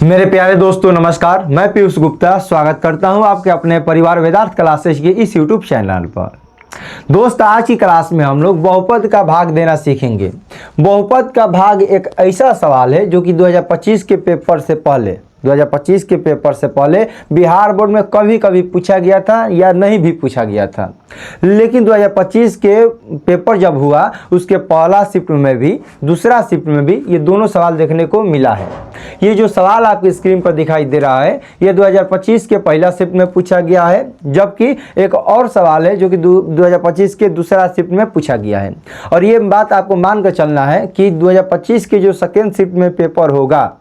मेरे प्यारे दोस्तों नमस्कार, मैं पीयूष गुप्ता स्वागत करता हूं आपके अपने परिवार वेदांत क्लासेस के इस यूट्यूब चैनल पर। दोस्त, आज की क्लास में हम लोग बहुपद का भाग देना सीखेंगे। बहुपद का भाग एक ऐसा सवाल है जो कि 2025 के पेपर से पहले बिहार बोर्ड में कभी कभी पूछा गया था या नहीं भी पूछा गया था, लेकिन 2025 के पेपर जब हुआ उसके पहला शिफ्ट में भी दूसरा शिफ्ट में भी ये दोनों सवाल देखने को मिला है। ये जो सवाल आपकी स्क्रीन पर दिखाई दे रहा है ये 2025 के पहला शिफ्ट में पूछा गया है, जबकि एक और सवाल है जो कि 2025 के दूसरा शिफ्ट में पूछा गया है। और ये बात आपको मान कर चलना है कि 2025 के जो सेकेंड शिफ्ट में पेपर होगा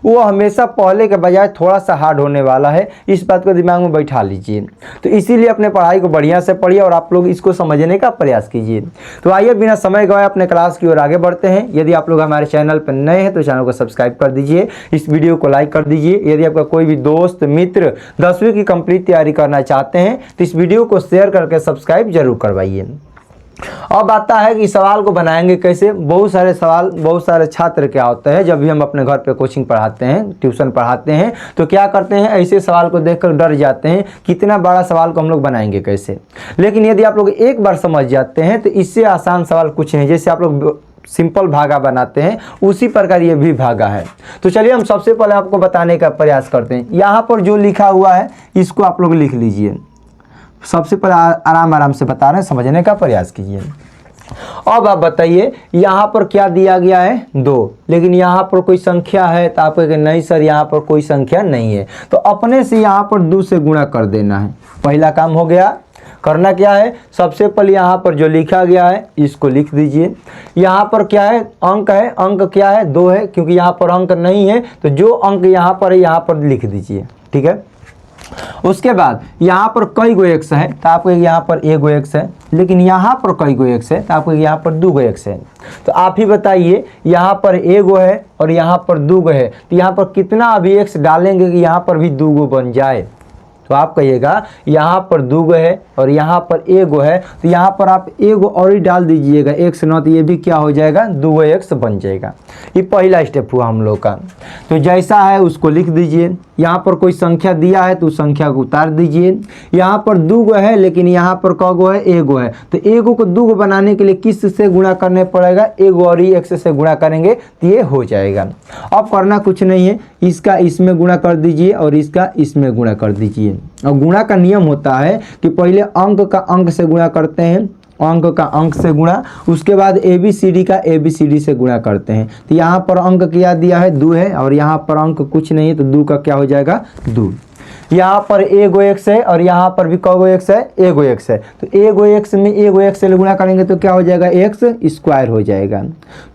वो हमेशा पहले के बजाय थोड़ा सा हार्ड होने वाला है। इस बात को दिमाग में बैठा लीजिए। तो इसीलिए अपने पढ़ाई को बढ़िया से पढ़िए और आप लोग इसको समझने का प्रयास कीजिए। तो आइए बिना समय गवाए अपने क्लास की ओर आगे बढ़ते हैं। यदि आप लोग हमारे चैनल पर नए हैं तो चैनल को सब्सक्राइब कर दीजिए, इस वीडियो को लाइक कर दीजिए। यदि आपका कोई भी दोस्त मित्र 10वीं की कंप्लीट तैयारी करना चाहते हैं तो इस वीडियो को शेयर करके सब्सक्राइब जरूर करवाइए। अब आता है कि सवाल को बनाएंगे कैसे। बहुत सारे छात्र क्या होते हैं, जब भी हम अपने घर पे कोचिंग पढ़ाते हैं, ट्यूशन पढ़ाते हैं, तो क्या करते हैं, ऐसे सवाल को देखकर डर जाते हैं कि इतना बड़ा सवाल को हम लोग बनाएंगे कैसे। लेकिन यदि आप लोग एक बार समझ जाते हैं तो इससे आसान सवाल कुछ नहीं। जैसे आप लोग सिंपल भागा बनाते हैं उसी प्रकार ये भी भागा है। तो चलिए हम सबसे पहले आपको बताने का प्रयास करते हैं। यहाँ पर जो लिखा हुआ है इसको आप लोग लिख लीजिए। सबसे पहले आराम से बता रहे हैं, समझने का प्रयास कीजिए। अब आप बताइए यहाँ पर क्या दिया गया है 2, लेकिन यहाँ पर कोई संख्या है तो आप कहेंगे नहीं सर यहाँ पर कोई संख्या नहीं है, तो अपने से यहाँ पर 2 से गुणा कर देना है। पहला काम हो गया। करना क्या है, सबसे पहले यहाँ पर जो लिखा गया है इसको लिख दीजिए। यहाँ पर क्या है, अंक है। अंक क्या है, 2 है, क्योंकि यहाँ पर अंक नहीं है तो जो अंक यहाँ पर है यहाँ पर लिख दीजिए। ठीक है। उसके बाद यहाँ पर कई गो एक्स है तो आपको यहाँ पर 1 गो एक्स है, लेकिन यहाँ पर कई गो एक्स है तो आपको यहाँ पर 2 गो एक्स है। तो आप ही बताइए यहाँ पर 1 गो है और यहाँ पर 2 गो है, तो यहाँ पर कितना अभी एक्स डालेंगे कि यहाँ पर भी 2 गो बन जाए। तो आप कहिएगा यहाँ पर 2 गो है और यहाँ पर 1 गो है, तो यहाँ पर आप 1 गो और ही डाल दीजिएगा एक्स न, तो ये भी क्या हो जाएगा 2 गो एक्स बन जाएगा। ये पहला स्टेप हुआ हम लोग का। तो जैसा है उसको लिख दीजिए। यहाँ पर कोई संख्या दिया है तो उस संख्या को उतार दीजिए। यहाँ पर 2 गो है लेकिन यहाँ पर क गो है, 1 गो है, तो 1 गो को 2 गो बनाने के लिए किस से गुणा करने पड़ेगा, 1 गो और ही एक्स से गुणा करेंगे तो ये हो जाएगा। अब करना कुछ नहीं है, इसका इसमें गुणा कर दीजिए और इसका इसमें गुणा कर दीजिए। और गुणा का नियम होता है कि पहले अंक का अंक से गुणा करते हैं, अंक का अंक से गुणा, उसके बाद ABCD का ABCD से गुणा करते हैं। तो यहाँ पर अंक क्या दिया है 2 है और यहाँ पर अंक कुछ नहीं है तो 2 का क्या हो जाएगा 2। यहाँ पर 1 गो एक्स है और यहाँ पर भी क गो एक्स है, 1 गो एक्स है, तो 1 गो एक्स में 1 गो एक्स से गुणा करेंगे तो क्या हो जाएगा एक्स स्क्वायर हो जाएगा।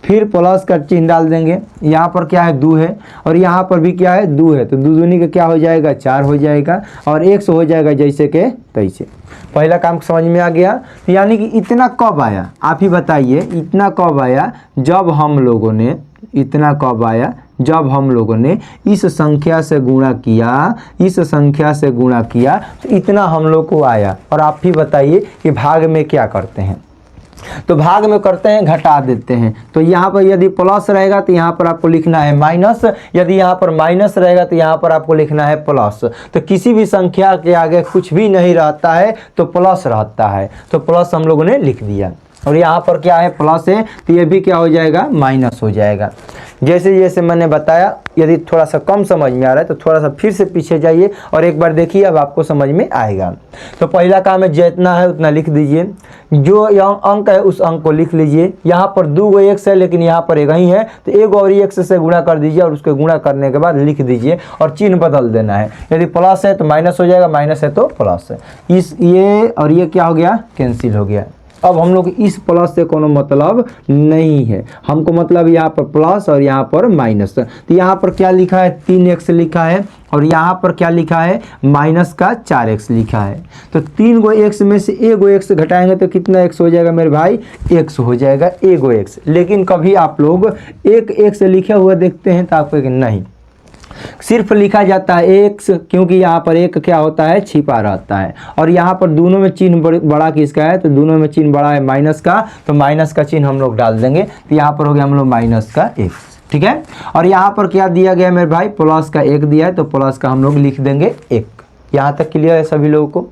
फिर प्लस का चिन्ह डाल देंगे। यहाँ पर क्या है 2 है और यहाँ पर भी क्या है 2 है, तो 2 दूनी का क्या हो जाएगा 4 हो जाएगा और एक्स हो जाएगा जैसे के तैसे। पहला काम समझ में आ गया। यानी कि इतना कब आया, आप ही बताइए, इतना कब आया जब हम लोगों ने, इतना कब आया जब हम लोगों ने इस संख्या से गुणा किया, इस संख्या से गुणा किया तो इतना हम लोग को आया। और आप ही बताइए कि भाग में क्या करते हैं, तो भाग में करते हैं घटा देते हैं। तो यहाँ पर यदि प्लस रहेगा तो यहाँ पर आपको लिखना है माइनस, यदि यहाँ पर माइनस रहेगा तो यहाँ पर आपको लिखना है प्लस। तो किसी भी संख्या के आगे कुछ भी नहीं रहता है तो प्लस रहता है, तो प्लस हम लोगों ने लिख दिया। और यहाँ पर क्या है प्लस है तो ये भी क्या हो जाएगा माइनस हो जाएगा। जैसे जैसे मैंने बताया, यदि थोड़ा सा कम समझ में आ रहा है तो थोड़ा सा फिर से पीछे जाइए और एक बार देखिए, अब आपको समझ में आएगा। तो पहला काम है जितना है उतना लिख दीजिए, जो यहाँ अंक है उस अंक को लिख लीजिए। यहाँ पर 2 गो एक्स है लेकिन यहाँ पर 1 ही है, तो 1 और एक्स से गुणा कर दीजिए और उसके गुणा करने के बाद लिख दीजिए और चिन्ह बदल देना है। यदि प्लस है तो माइनस हो जाएगा, माइनस है तो प्लस है। ये और ये क्या हो गया कैंसिल हो गया। अब हम लोग इस प्लस से कोनो मतलब नहीं है, हमको मतलब यहाँ पर प्लस और यहाँ पर माइनस। तो यहाँ पर क्या लिखा है 3x लिखा है और यहाँ पर क्या लिखा है माइनस का 4x लिखा है। तो 3 गो एक्स में से 1 गो एक्स घटाएंगे तो कितना एक्स हो जाएगा मेरे भाई, x हो जाएगा 1 गो एक्स। लेकिन कभी आप लोग 1 एक्स लिखा हुआ देखते हैं तो आपको नहीं, सिर्फ लिखा जाता है एक्स, क्योंकि यहाँ पर एक क्या होता है छिपा रहता है। और यहाँ पर दोनों में चिन्ह बड़ा किसका है, तो दोनों में चिन्ह बड़ा है माइनस का, तो माइनस का चिन्ह हम लोग डाल देंगे। तो यहाँ पर हो गया हम लोग माइनस का एक्स। ठीक है। और यहाँ पर क्या दिया गया मेरे भाई, प्लस का 1 दिया है तो प्लस का हम लोग लिख देंगे 1। यहाँ तक क्लियर है सभी लोगों को।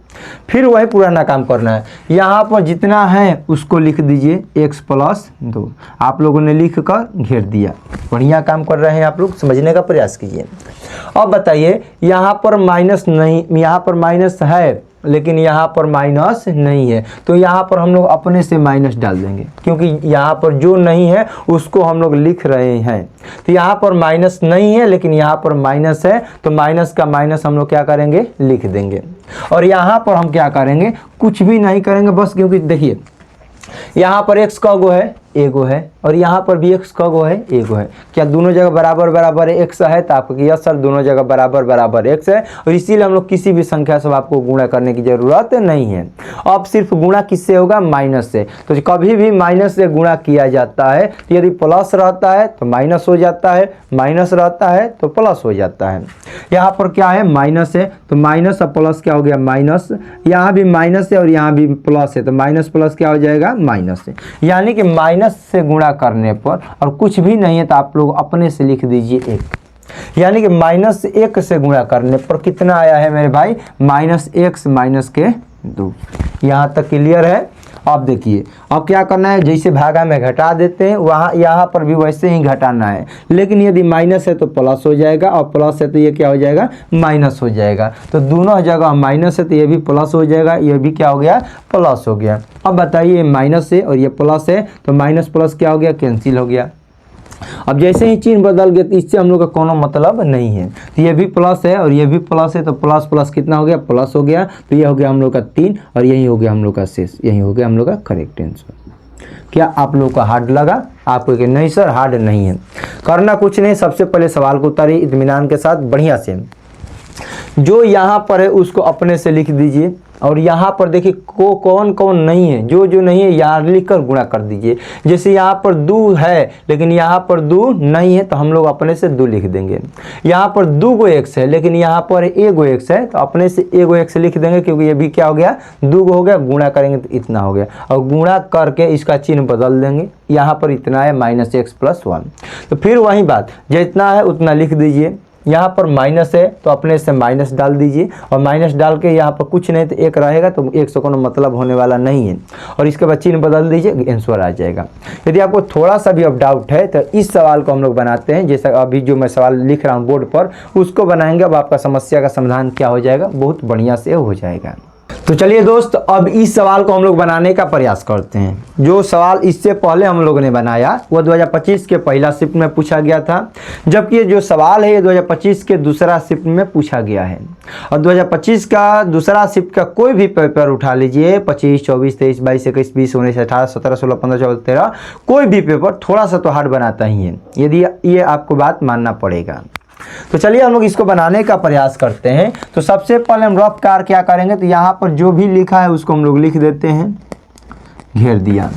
फिर वही पुराना काम करना है, यहाँ पर जितना है उसको लिख दीजिए x + 2। आप लोगों ने लिख कर घेर दिया, बढ़िया काम कर रहे हैं आप लोग, समझने का प्रयास कीजिए। अब बताइए यहाँ पर माइनस नहीं, यहाँ पर माइनस है लेकिन यहाँ पर माइनस नहीं है, तो यहाँ पर हम लोग अपने से माइनस डाल देंगे, क्योंकि यहाँ पर जो नहीं है उसको हम लोग लिख रहे हैं। तो यहाँ पर माइनस नहीं है लेकिन यहाँ पर माइनस है, तो माइनस का माइनस हम लोग क्या करेंगे, लिख देंगे। और यहाँ पर हम क्या करेंगे, कुछ भी नहीं करेंगे बस, क्योंकि देखिए यहाँ पर x का गो है, एगो है, और यहाँ पर भी x का गो है, एगो है। क्या दोनों जगह बराबर बराबर x है, तो आपको यस सर दोनों जगह बराबर बराबर x है, और इसीलिए हम लोग किसी भी संख्या से आपको गुणा करने की जरूरत नहीं है। अब सिर्फ गुणा किससे होगा, माइनस से। तो कभी भी माइनस से गुणा किया जाता है, तो यदि प्लस रहता है तो माइनस हो जाता है, माइनस रहता है तो प्लस हो जाता है। यहाँ पर क्या है, माइनस है, तो माइनस और प्लस क्या हो गया, माइनस। यहाँ भी माइनस है और यहाँ भी प्लस है, तो माइनस प्लस क्या हो जाएगा, माइनस है। यानी कि माइनस से गुणा करने पर और कुछ भी नहीं है तो आप लोग अपने से लिख दीजिए 1। यानी कि -1 से गुणा करने पर कितना आया है मेरे भाई, -x - 2। यहाँ तक क्लियर है। अब देखिए अब क्या करना है, जैसे भागा में घटा देते हैं वहाँ यहाँ पर भी वैसे ही घटाना है, लेकिन यदि माइनस है तो प्लस हो जाएगा और प्लस है तो ये क्या हो जाएगा, माइनस हो जाएगा। तो दोनों जगह माइनस है तो ये भी प्लस हो जाएगा, ये भी क्या हो गया, प्लस हो गया। अब बताइए माइनस है और ये प्लस है, तो माइनस प्लस क्या हो गया, कैंसिल हो गया। अब जैसे ही चिन्ह बदल गया तो इससे हम लोग का कोनो मतलब नहीं है। तो ये भी प्लस है और ये भी प्लस है, तो प्लस प्लस कितना हो गया, प्लस हो गया। तो ये हो गया हम लोग का 3 और यही हो गया हम लोग का शेष, यही हो गया हम लोग का करेक्ट आंसर। क्या आप लोग का हार्ड लगा? आपको कि नहीं सर हार्ड नहीं है। करना कुछ नहीं, सबसे पहले सवाल को उतारिए इत्मीनान के साथ बढ़िया से। जो यहाँ पर है उसको अपने से लिख दीजिए, और यहाँ पर देखिए कौन कौन नहीं है, जो जो नहीं है यहाँ लिख कर गुणा कर दीजिए। जैसे यहाँ पर 2 है लेकिन यहाँ पर 2 नहीं है, तो हम लोग अपने से 2 लिख देंगे। यहाँ पर 2 गो x है लेकिन यहाँ पर 1 गो x है, तो अपने से 1 गो x लिख देंगे, क्योंकि ये भी क्या हो गया, 2 गो हो गया, गुणा करेंगे तो इतना हो गया, और गुणा करके इसका चिन्ह बदल देंगे। यहाँ पर इतना है -x + 1, तो फिर वही बात, जितना है उतना लिख दीजिए। यहाँ पर माइनस है तो अपने से माइनस डाल दीजिए, और माइनस डाल के यहाँ पर कुछ नहीं तो 1 रहेगा, तो 1 से कोनो मतलब होने वाला नहीं है, और इसके बाद चिन्ह बदल दीजिए, आंसर आ जाएगा। यदि आपको थोड़ा सा भी अब डाउट है तो इस सवाल को हम लोग बनाते हैं, जैसा अभी जो मैं सवाल लिख रहा हूँ बोर्ड पर उसको बनाएंगे। अब आपका समस्या का समाधान क्या हो जाएगा, बहुत बढ़िया से हो जाएगा। तो चलिए दोस्त अब इस सवाल को हम लोग बनाने का प्रयास करते हैं। जो सवाल इससे पहले हम लोगों ने बनाया वो 2025 के पहला शिफ्ट में पूछा गया था, जबकि ये जो सवाल है ये 2025 के दूसरा शिफ्ट में पूछा गया है। और 2025 का दूसरा शिफ्ट का कोई भी पेपर उठा लीजिए, 25, 24, 23, 22, 21, 20, 19, 18, 17, 16, 15, 14, 13, कोई भी पेपर थोड़ा सा तो हार्ड बनाता ही है, यदि ये आपको बात मानना पड़ेगा। तो चलिए हम लोग इसको बनाने का प्रयास करते हैं। तो सबसे पहले हम रफ कार क्या करेंगे, तो यहाँ पर जो भी लिखा है उसको हम लोग लिख देते हैं, घेर दिया।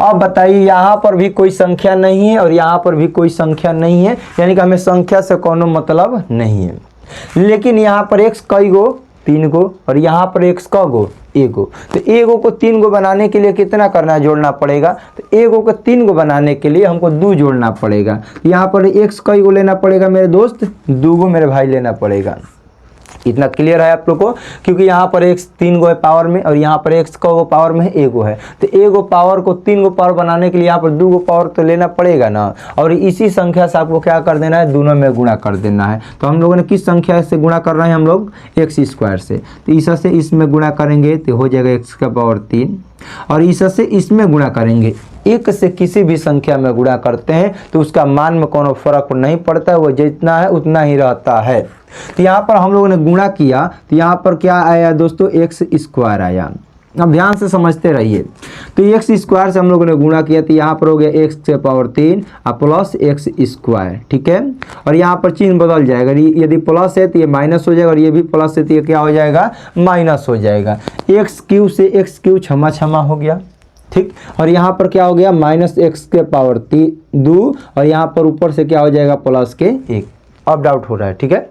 अब बताइए यहाँ पर भी कोई संख्या नहीं है और यहाँ पर भी कोई संख्या नहीं है, यानी कि हमें संख्या से कोनो मतलब नहीं है। लेकिन यहाँ पर x कई गो, 3 गो, और यहाँ पर x का गो, 1 गो। तो 1 गो को 3 गो बनाने के लिए कितना करना है, जोड़ना पड़ेगा। तो 1 गो को 3 गो बनाने के लिए हमको 2 जोड़ना पड़ेगा। यहाँ पर x कई गो लेना पड़ेगा मेरे दोस्त, 2 गो मेरे भाई लेना पड़ेगा। इतना क्लियर है आप लोग को, क्योंकि यहाँ पर x 3 गो है पावर में और यहाँ पर x का वो पावर में है, 1 गो है। तो 1 गो पावर को 3 गो पावर बनाने के लिए यहाँ पर 2 गो पावर तो लेना पड़ेगा ना, और इसी संख्या से आपको क्या कर देना है, दोनों में गुणा कर देना है। तो हम लोगों ने किस संख्या से गुणा कर रहे हैं, हम लोग x² से। तो इस से इसमें गुणा करेंगे तो हो जाएगा x का पावर 3, और इस से इसमें गुणा करेंगे। 1 से किसी भी संख्या में गुणा करते हैं तो उसका मान में कोनो फर्क नहीं पड़ता है, वो जितना है उतना ही रहता है। तो यहाँ पर हम लोगों ने गुणा किया तो यहाँ पर क्या आया दोस्तों, x² आया। अब ध्यान से समझते रहिए। तो x² से हम लोगों ने गुणा किया तो यहाँ पर हो गया x के पावर 3 और प्लस x², ठीक है। और यहाँ पर चिन्ह बदल जाएगा, यदि प्लस है तो ये माइनस हो जाएगा, और ये भी प्लस है तो ये क्या हो जाएगा, माइनस हो जाएगा। x³ से x³ क्षमा हो गया, ठीक। और यहाँ पर क्या हो गया, -x के पावर 2, और यहाँ पर ऊपर से क्या हो जाएगा, प्लस के 1। अब डाउट हो रहा है, ठीक है।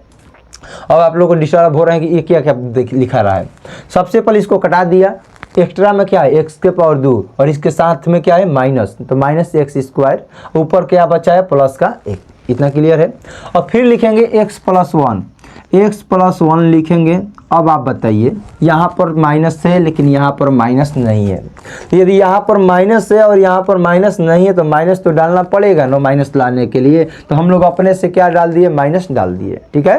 अब आप लोगों को डिस्टर्ब हो रहे हैं कि ये क्या क्या लिखा रहा है। सबसे पहले इसको कटा दिया, एक्स्ट्रा में क्या है, x के पावर 2 और इसके साथ में क्या है, माइनस, तो -x², ऊपर क्या बचा है, प्लस का 1। इतना क्लियर है। और फिर लिखेंगे x+1, x+1 लिखेंगे। अब आप बताइए, यहाँ पर माइनस है लेकिन यहाँ पर माइनस नहीं है। यदि यहाँ पर माइनस है और यहाँ पर माइनस नहीं है तो माइनस तो डालना पड़ेगा ना माइनस लाने के लिए, तो हम लोग अपने से क्या डाल दिए, माइनस डाल दिए। ठीक है।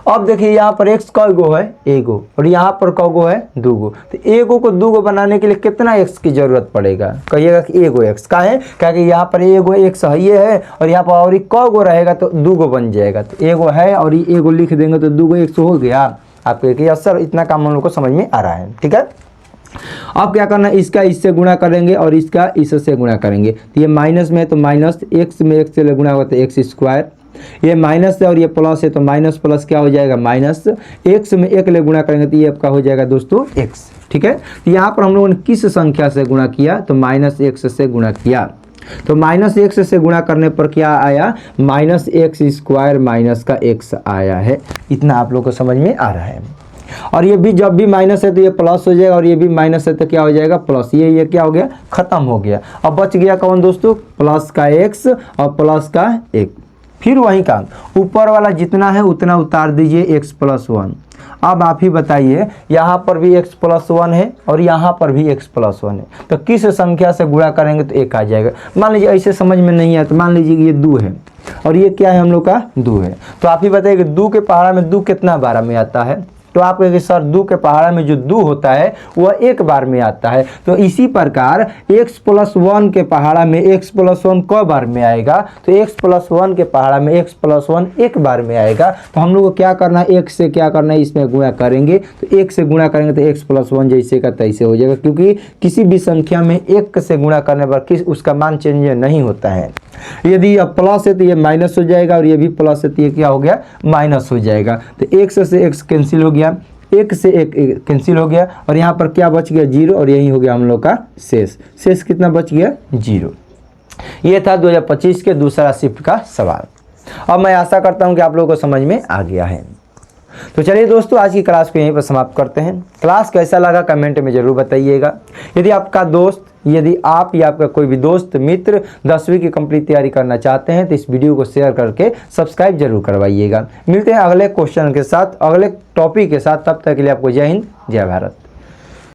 अब देखिए यहाँ पर x कै गो है, एगो, और यहाँ पर कै गो है, 2 गो। तो एगो को 2 गो बनाने के लिए कितना x की जरूरत पड़ेगा, कहिएगा कि एगो x का है, क्योंकि यहाँ पर एगो x है और यहाँ पर और कै गो रहेगा तो 2 गो बन जाएगा। तो एगो है और ये एगो लिख देंगे तो 2 गो x हो गया। आपको देखिए सर इतना काम हम लोग को समझ में आ रहा है। ठीक है। अब क्या करना है, इसका इससे गुणा करेंगे और इसका इससे गुणा करेंगे। तो ये माइनस में है तो माइनस, x में x से गुणा होगा तो x², ये माइनस है और ये प्लस है तो माइनस प्लस क्या हो जाएगा, माइनस। x में 1 ले गुणा करेंगे तो ये आपका हो जाएगा दोस्तों x। ठीक है। तो यहाँ पर हम लोगों ने किस संख्या से गुणा किया, तो -x से गुणा किया। तो -x से गुणा करने पर क्या आया, -x² माइनस का x आया है। इतना आप लोग को समझ में आ रहा है। और ये भी जब भी माइनस है तो ये प्लस हो जाएगा और ये भी माइनस है तो क्या हो जाएगा, प्लस। ये क्या हो गया, खत्म हो गया। अब बच गया कौन दोस्तों, प्लस का x और प्लस का 1। फिर वही काम, ऊपर वाला जितना है उतना उतार दीजिए, x+1। अब आप ही बताइए, यहाँ पर भी x+1 है और यहाँ पर भी x+1 है, तो किस संख्या से गुणा करेंगे तो 1 आ जाएगा। मान लीजिए ऐसे समझ में नहीं आया तो मान लीजिए ये 2 है और ये क्या है, हम लोग का 2 है। तो आप ही बताइए कि 2 के पहाड़ा में 2 कितना बार में आता है, तो आप कहेंगे सर 2 के पहाड़ा में जो 2 होता है वह 1 बार में आता है। तो इसी प्रकार x+1 के पहाड़ा में x+1 क बार में आएगा, तो x+1 के पहाड़ा में x+1 1 बार में आएगा। तो हम लोग को क्या करना है, 1 से क्या करना है, इसमें गुणा करेंगे। तो 1 से गुणा करेंगे तो x+1 जैसे का तैसे हो जाएगा, क्योंकि किसी भी संख्या में 1 से गुणा करने पर उसका मान चेंज नहीं होता है। यदि अब प्लस है तो ये माइनस हो जाएगा और ये भी प्लस है तो ये क्या हो गया, माइनस हो जाएगा। तो x से x कैंसिल हो गया, 1 से 1 कैंसिल हो गया और यहाँ पर क्या बच गया, 0, और यही हो गया हम लोग का शेष। शेष कितना बच गया, 0। ये था 2025 के दूसरा शिफ्ट का सवाल। अब मैं आशा करता हूँ कि आप लोगों को समझ में आ गया है। तो चलिए दोस्तों, आज की क्लास को यहीं पर समाप्त करते हैं। क्लास कैसा लगा कमेंट में ज़रूर बताइएगा। यदि आपका दोस्त, यदि आप या आपका कोई भी दोस्त मित्र 10वीं की कंप्लीट तैयारी करना चाहते हैं तो इस वीडियो को शेयर करके सब्सक्राइब जरूर करवाइएगा। मिलते हैं अगले क्वेश्चन के साथ, अगले टॉपिक के साथ। तब तक के लिए आपको जय हिंद, जय भारत।